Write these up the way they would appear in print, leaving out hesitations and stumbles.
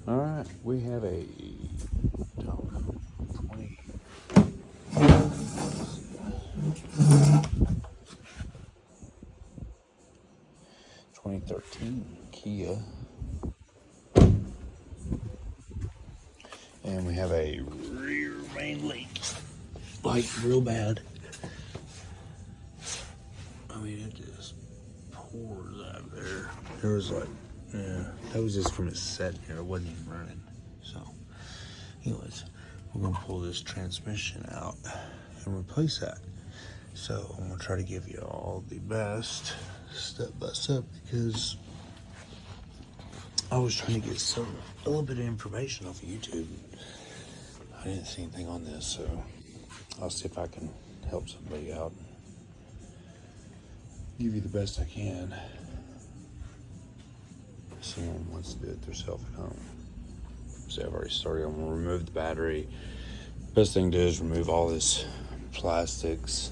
All right, we have a 2013 Kia, and we have a rear main leak, like real bad. I mean, it just pours out there. There was like, yeah, that was just from it sitting here. It wasn't even running. So, anyways, we're gonna pull this transmission out and replace that. So I'm gonna try to give you all the best step by step, because I was trying to get a little bit of information off of YouTube. I didn't see anything on this, so I'll see if I can help somebody out. Give you the best I can. Someone wants to do it themselves at home. See, I've already started. I'm gonna remove the battery. Best thing to do is remove all this plastics.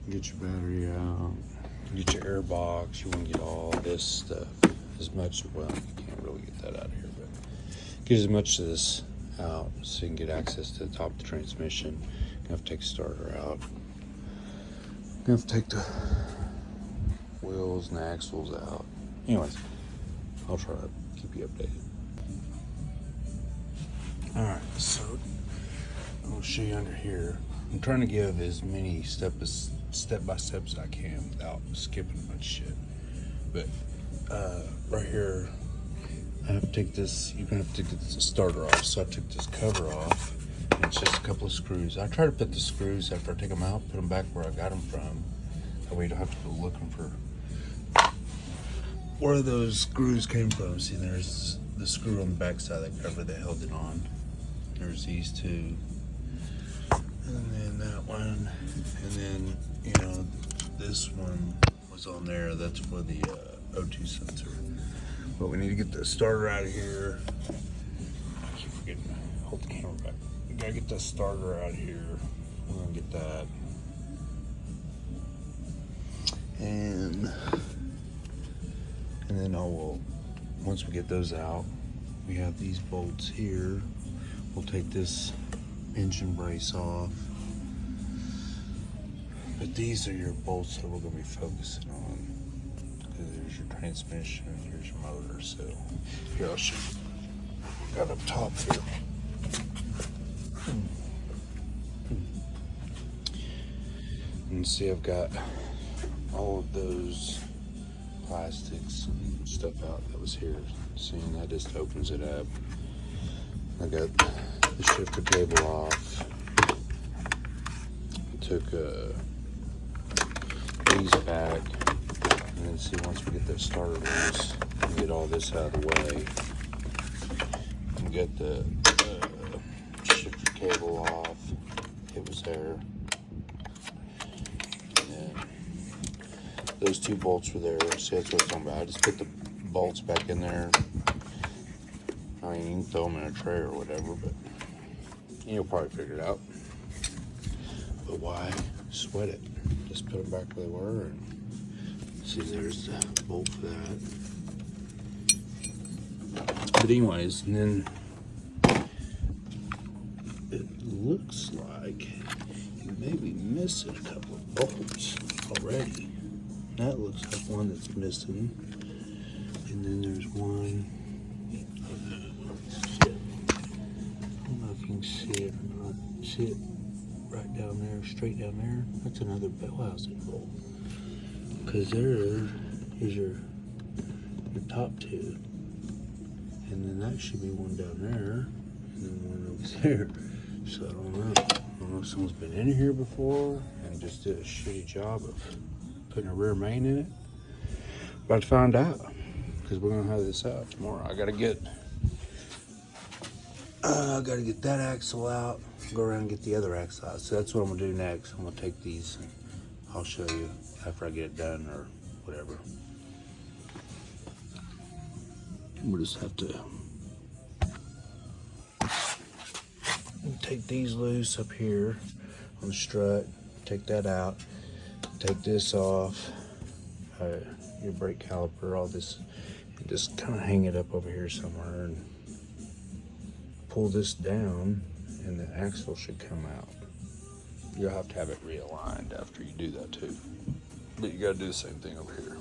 Get your battery out. Get your air box. You want to get all this stuff. As much, well, you can't really get that out of here, but get as much of this out so you can get access to the top of the transmission. You have to take the starter out. You have to take the wheels and the axles out. Anyways, I'll try to keep you updated. Alright, so I'll show you under here. I'm trying to give as many step by step as I can without skipping a bunch of shit. But right here, I have to take this. You're gonna have to get the starter off. So I took this cover off. And it's just a couple of screws. I try to put the screws after I take them out, put them back where I got them from. That way you don't have to go looking for where those screws came from. See, there's the screw on the back side of the cover that held it on. There's these two, and then that one, and then, you know, this one was on there. That's for the O2 sensor. But we need to get the starter out of here. I keep forgetting to hold the camera back. We gotta get the starter out of here. We're gonna get that. And then once we get those out, we have these bolts here. We'll take this engine brace off. But these are your bolts that we're going to be focusing on. Because there's your transmission and here's your motor. So here, I'll show you. Got up top here. And see, I've got all of those plastics and stuff out that was here. Seeing that just opens it up. I got the shifter cable off. Took these back, and then see, once we get that starter loose and get all this out of the way, and get the shifter cable off. It was there. Those two bolts were there. See, that's what I'm talking about. I just put the bolts back in there. I mean, you can throw them in a tray or whatever, but you'll probably figure it out. But why sweat it? Just put them back where they were, and see, there's the bolt for that. But anyways, and then it looks like you may be missing a couple of bolts already. That looks like one that's missing. And then there's one. Shit. I don't know if you can see it or not. See it right down there, straight down there? That's another bell housing bolt. Because there is your top two. And then that should be one down there. And then one over there. So I don't know. I don't know if someone's been in here before and just did a shitty job of putting a rear main in it. About to find out, because we're gonna have this out tomorrow. I gotta get that axle out, go around and get the other axle out. So that's what I'm gonna do next. I'm gonna take these and I'll show you after I get it done or whatever. We'll just have to take these loose up here on the strut, take that out, take this off. your brake caliper, all this, and just kind of hang it up over here somewhere and pull this down, and the axle should come out. You'll have to have it realigned after you do that too. But you gotta do the same thing over here.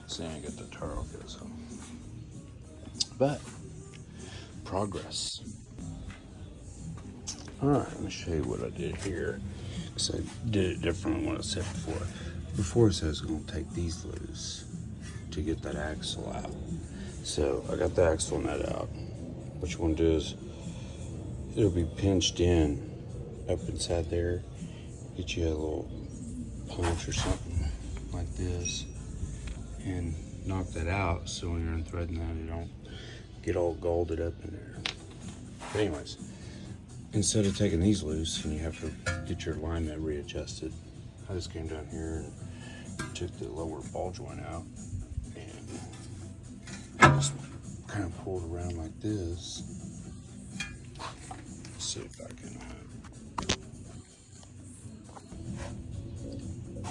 See, I get the tire yet, so. But progress. All right, let me show you what I did here. Because I did it different than what I said before. Before it says I'm gonna take these loose to get that axle out. So I got the axle nut out. What you want to do is it'll be pinched in up inside there. Get you a little punch or something like this and knock that out, so when you're unthreading that, you don't get all galded up in there. But anyways, instead of taking these loose and you have to get your alignment readjusted, I just came down here and took the lower ball joint out and just kind of pulled around like this. Let's see if I can.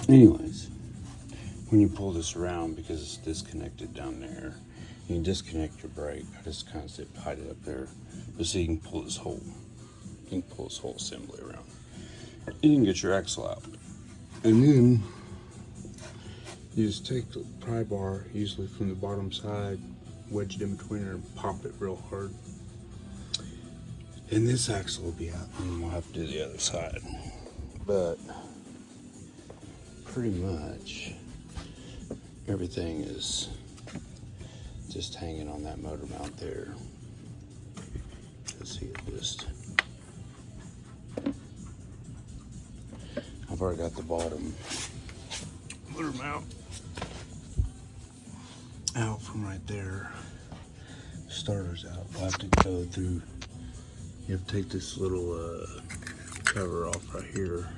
Anyways, when you pull this around, because it's disconnected down there, you can disconnect your brake. I just kind of hide it up there, but so you can pull this whole, assembly around. And you can get your axle out, and then you just take the pry bar, usually from the bottom side, wedge it in between her, and pop it real hard. And this axle will be out, and we'll have to do the other side. But pretty much everything is just hanging on that motor mount there. Let's see it just. I've already got the bottom motor mount out from right there. Starter's out. We'll have to go through. You have to take this little cover off right here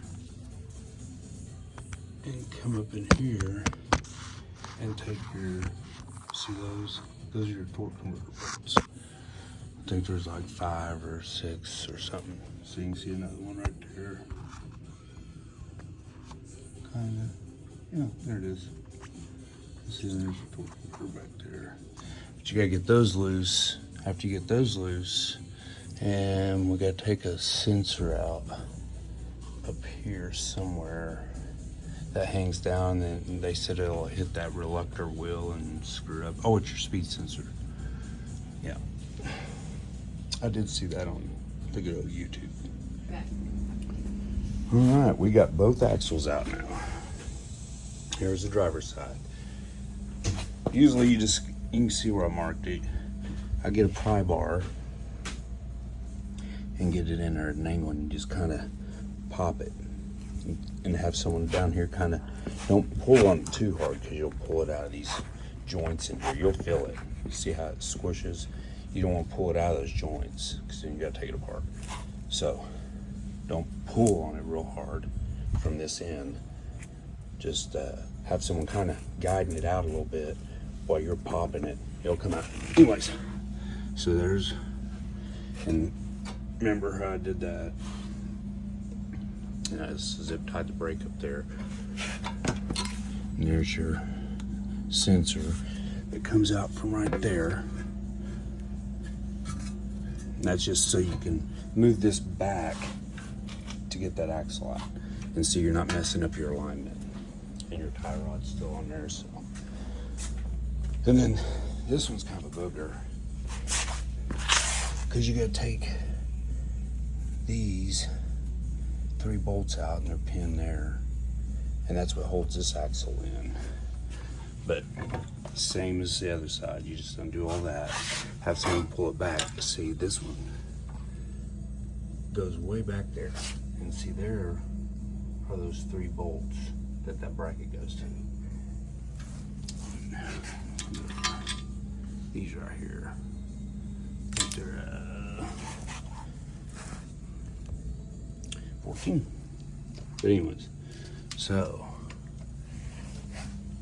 and come up in here and take your, see those? Those are your torque converter bolts. I think there's like 5 or 6 or something. So you can see another one right there. Kinda, yeah, there it is. See, there's your torque converter back there. But you gotta get those loose. After you get those loose, and we gotta take a sensor out up here somewhere that hangs down, and they said it'll hit that reluctor wheel and screw up. Oh, it's your speed sensor. Yeah, I did see that on the good old YouTube. Okay. All right, we got both axles out now. Here's the driver's side. Usually you can see where I marked it. I get a pry bar and get it in there at an angle, and you just kind of pop it and have someone down here kind of, don't pull on it too hard, because you'll pull it out of these joints in here. You'll feel it. You see how it squishes? You don't want to pull it out of those joints, because then you got to take it apart. So don't pull on it real hard from this end. Just have someone kind of guiding it out a little bit while you're popping it. It'll come out. Anyways, so there's, and remember how I did that? I just zip tied the brake up there. And there's your sensor that comes out from right there. And that's just so you can move this back to get that axle out, and so you're not messing up your alignment. And your tie rod's still on there, so. And then this one's kind of a booger, because you gotta take these 3 bolts out, and they're pinned there, and that's what holds this axle in. But same as the other side, you just undo all that, have someone pull it back. See, this one goes way back there, and see, there are those 3 bolts that bracket goes to. These right here, I think they're 14. But anyways, so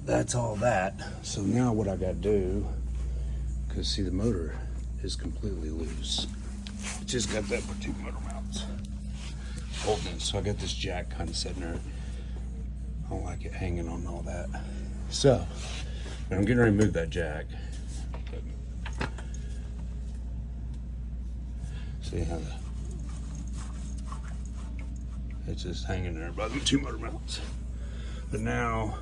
that's all that. So now what I gotta do, because see, the motor is completely loose. It just got that for 2 motor mounts holding it. So I got this jack kind of sitting there. I don't like it hanging on all that. So, I'm getting ready to move that jack. See how it's just hanging there by the 2 motor mounts. But now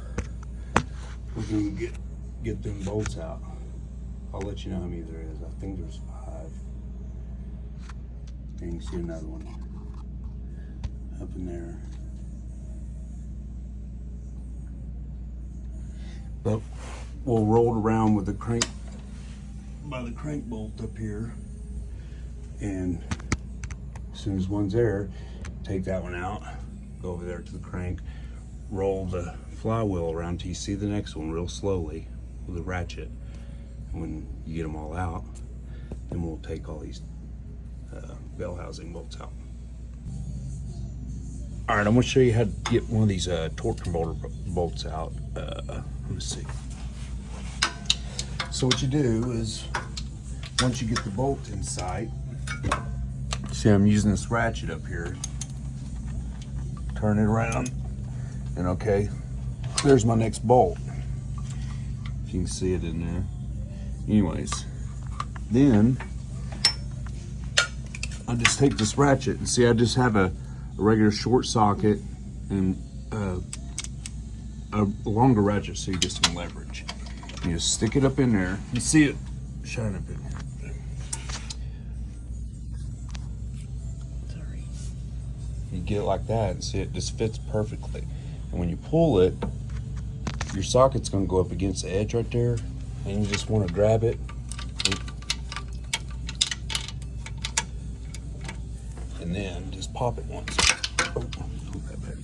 we're gonna get them bolts out. I'll let you know how many there is. I think there's 5. And you can see another one up in there. But we'll roll it around with the crank by the crank bolt up here, and as soon as one's there, take that one out, go over there to the crank, roll the flywheel around till you see the next one real slowly with a ratchet. And when you get them all out, then we'll take all these bell housing bolts out. All right, I'm gonna show you how to get one of these torque converter bolts out. Let me see. So what you do is, once you get the bolt in sight, see I'm using this ratchet up here, turn it around, and okay, there's my next bolt. If you can see it in there. Anyways, then I just take this ratchet and see I just have a regular short socket and a longer ratchet so you get some leverage. You just stick it up in there. You see it shine up in here. Sorry. You get it like that and see it just fits perfectly. And when you pull it, your socket's gonna go up against the edge right there, and you just want to grab it and then just pop it once. Oh, hold that back.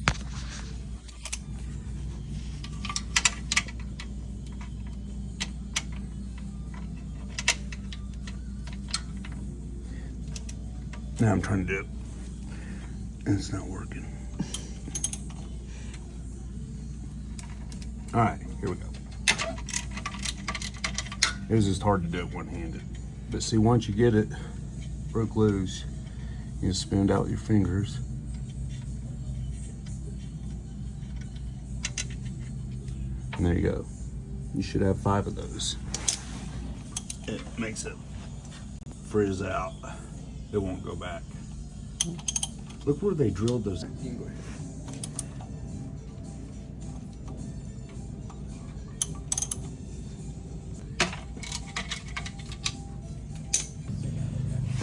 Now I'm trying to do it, and it's not working. All right, here we go. It was just hard to do it one-handed. But see, once you get it broke loose, you just spin it out with your fingers. And there you go. You should have 5 of those. It makes it frizz out. It won't go back. Look where they drilled those in. You can go ahead.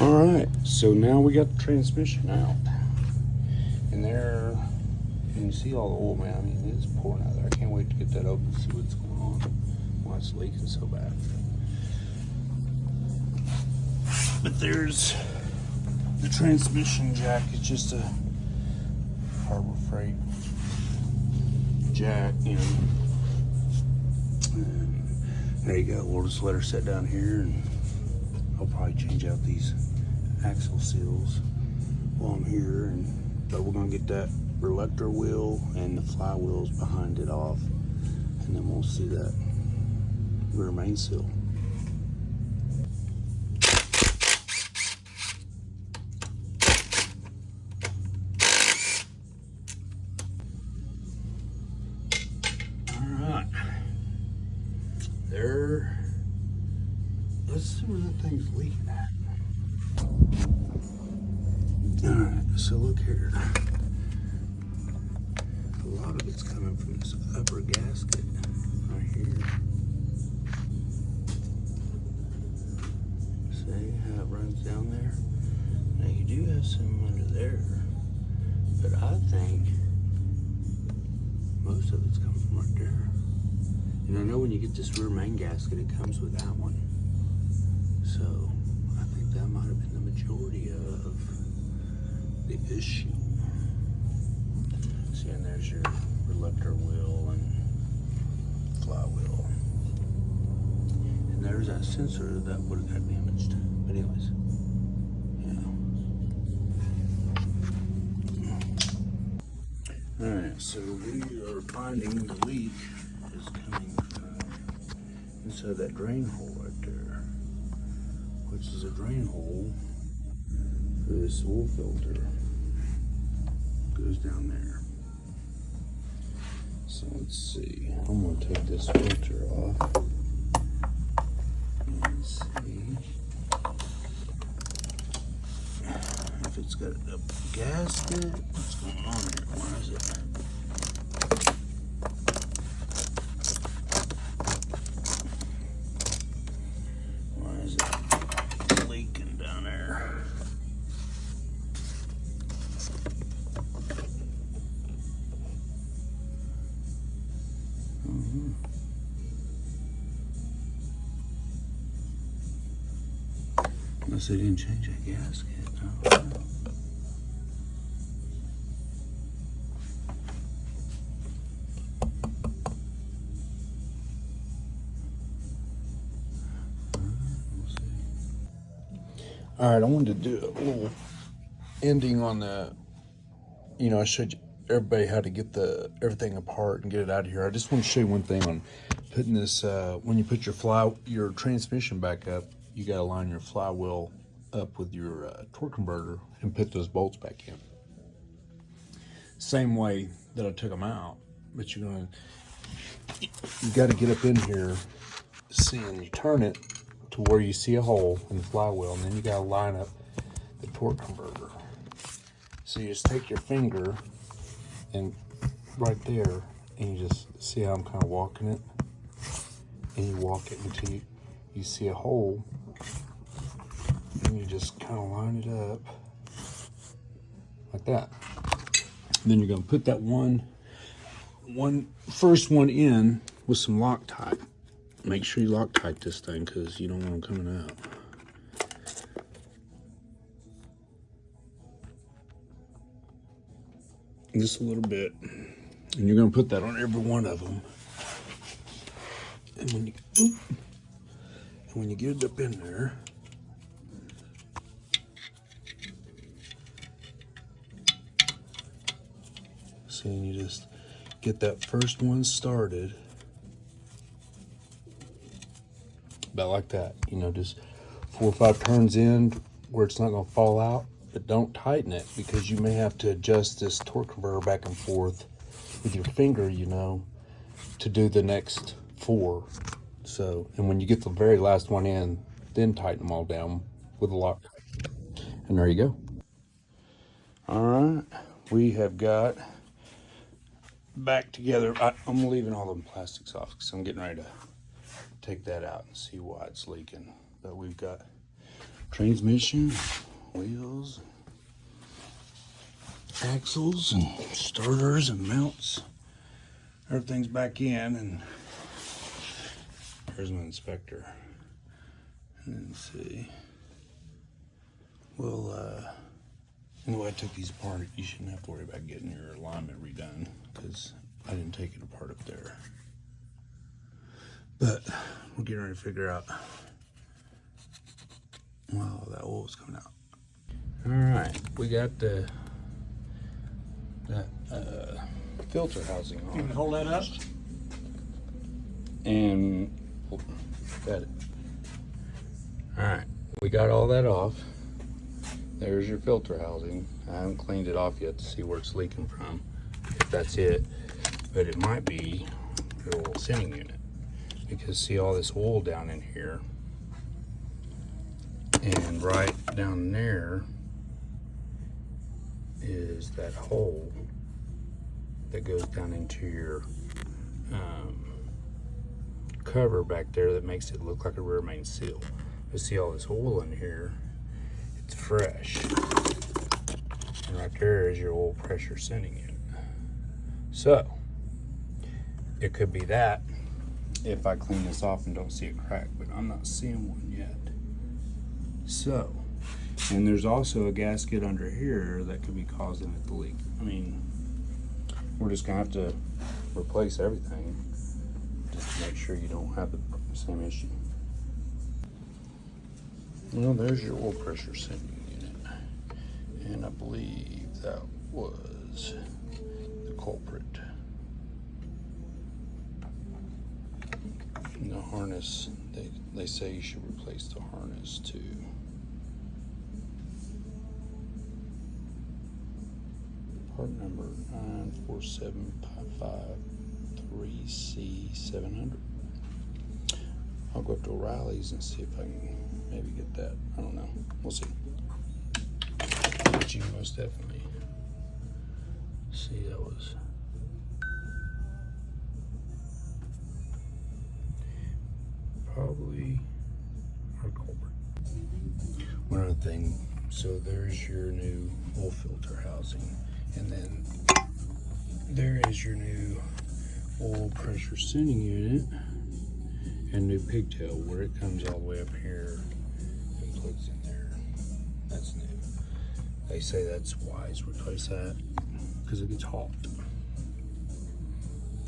All right, so now we got the transmission out. And there, and you see all the oil, man. I mean, it's pouring out there. I can't wait to get that open and see what's going on. Why it's leaking so bad. But there's the transmission jack. It's just a Harbor Freight jack, you know. And there you go. We'll just let her sit down here, and I'll probably change out these axle seals while I'm here. But we're gonna get that reluctor wheel and the flywheels behind it off, and then we'll see that rear main seal. Alright. There. Let's see where that thing's leaking at. Alright, so look here. A lot of it's coming from this upper gasket right here. See how it runs down there? Now you do have some under there, but I think most of it's coming from right there. And I know when you get this rear main gasket, it comes with that one. So I think that might have been the majority of the issue. See, and there's your reluctor wheel and flywheel. And there's that sensor that would have got damaged. But anyways, yeah. Alright, so we are finding the leak is coming from inside that drain hole right there, which is a drain hole for this oil filter. Goes down there. So let's see. I'm gonna take this filter off and see if it's got a gasket. What's going on here? Why is it? Why is it leaking down there? Unless they didn't change that gasket. I don't know. We'll see. All right, I wanted to do a little ending on the, I showed you everybody how to get everything apart and get it out of here. I just want to show you one thing on putting this, when you put your transmission back up, you got to line your flywheel up with your torque converter and put those bolts back in. Same way that I took them out, but you got to get up in here, and you turn it to where you see a hole in the flywheel, and then you got to line up the torque converter. So you just take your finger and right there, and you just see how I'm kind of walking it, and you walk it until you see a hole, and you just kind of line it up like that. And then you're going to put that first one in with some Loctite. Make sure you Loctite this thing because you don't want them coming out. Just a little bit, and you're going to put that on every one of them. And when you get it up in there, see, and you just get that first one started about like that. Just 4 or 5 turns in where it's not going to fall out. But don't tighten it because you may have to adjust this torque converter back and forth with your finger, to do the next 4. So, and when you get the very last one in, then tighten them all down with a lock. And there you go. All right, we have got back together. I'm leaving all them plastics off because I'm getting ready to take that out and see why it's leaking. But we've got transmission, wheels, axles, and starters and mounts. Everything's back in, and here's my inspector. And let's see. Well, anyway, I took these apart. You shouldn't have to worry about getting your alignment redone because I didn't take it apart up there. But we're getting ready to figure out wow, that oil is coming out. All right, we got that filter housing on. You can hold that up. And got it. All right, we got all that off. There's your filter housing. I haven't cleaned it off yet to see where it's leaking from, if that's it. But it might be your oil sending unit, because see all this oil down in here, and right down there is that hole that goes down into your cover back there that makes it look like a rear main seal. You see all this oil in here, it's fresh. And right there is your oil pressure sending unit. So, it could be that if I clean this off and don't see a crack, but I'm not seeing one yet. So, and there's also a gasket under here that could be causing it to leak. I mean, we're just gonna have to replace everything just to make sure you don't have the same issue. Well, there's your oil pressure sending unit, and I believe that was the culprit. And the harness, they say you should replace the harness too. Part number 94755 3C700. I'll go up to O'Reilly's and see if I can maybe get that. I don't know. We'll see. But you most definitely see that was probably our culprit. One other thing, so there's your new oil filter housing, and then there is your new oil pressure sending unit and new pigtail where it comes all the way up here and plugs in there. That's new. They say that's wise, replace that because it gets hot.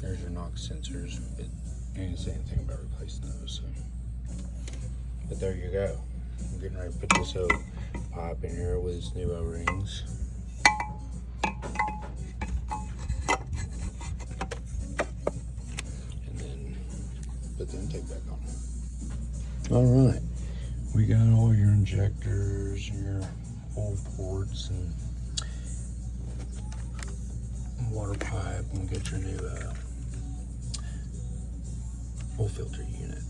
There's your NOx sensors. It ain't say anything about replacing those. So. But there you go. I'm getting ready to put this old pipe in here with its new O-rings. And then put the intake back on. All right. We got all your injectors and your oil ports and water pipe, and get your new oil filter unit.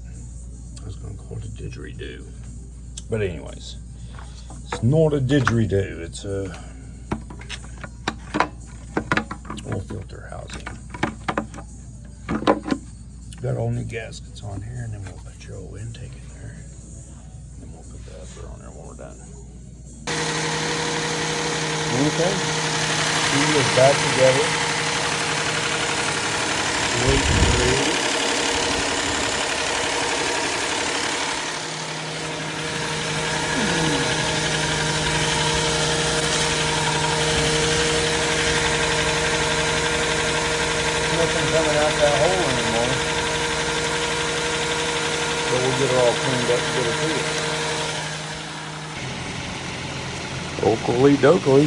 I was gonna call it a didgeridoo, but anyways, it's not a didgeridoo. It's a oil filter housing. Got all new gaskets on here, and then we'll put your old intake in there, and then we'll put the upper on there when we're done. Okay, see is back together. Wait for nothing coming out that hole anymore. But we'll get her all cleaned up and get her to it. Oakley dokley.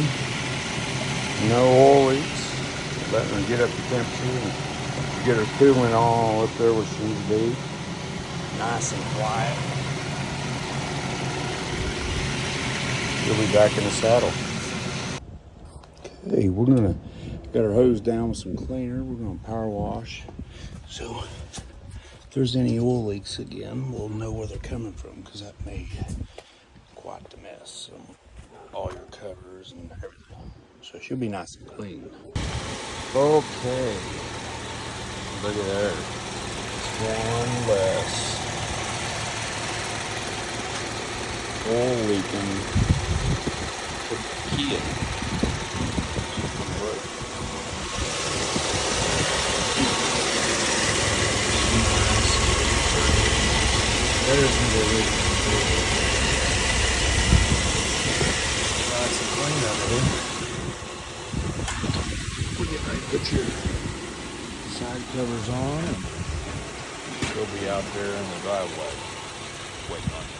No oil leaks. Letting her get up to temperature and get her cooling all up there where she needs to be. Nice and quiet. She'll be back in the saddle. Okay, we're gonna got our hose down with some cleaner. We're gonna power wash. So if there's any oil leaks again, we'll know where they're coming from, because that made quite the mess. So all your covers and everything. So she'll be nice and clean. Okay. Look at there. One less. Oil leaking. Kia. There's the leak. Nice and clean out of here. We'll get ready to put your side covers on, and she'll be out there in the driveway waiting on you.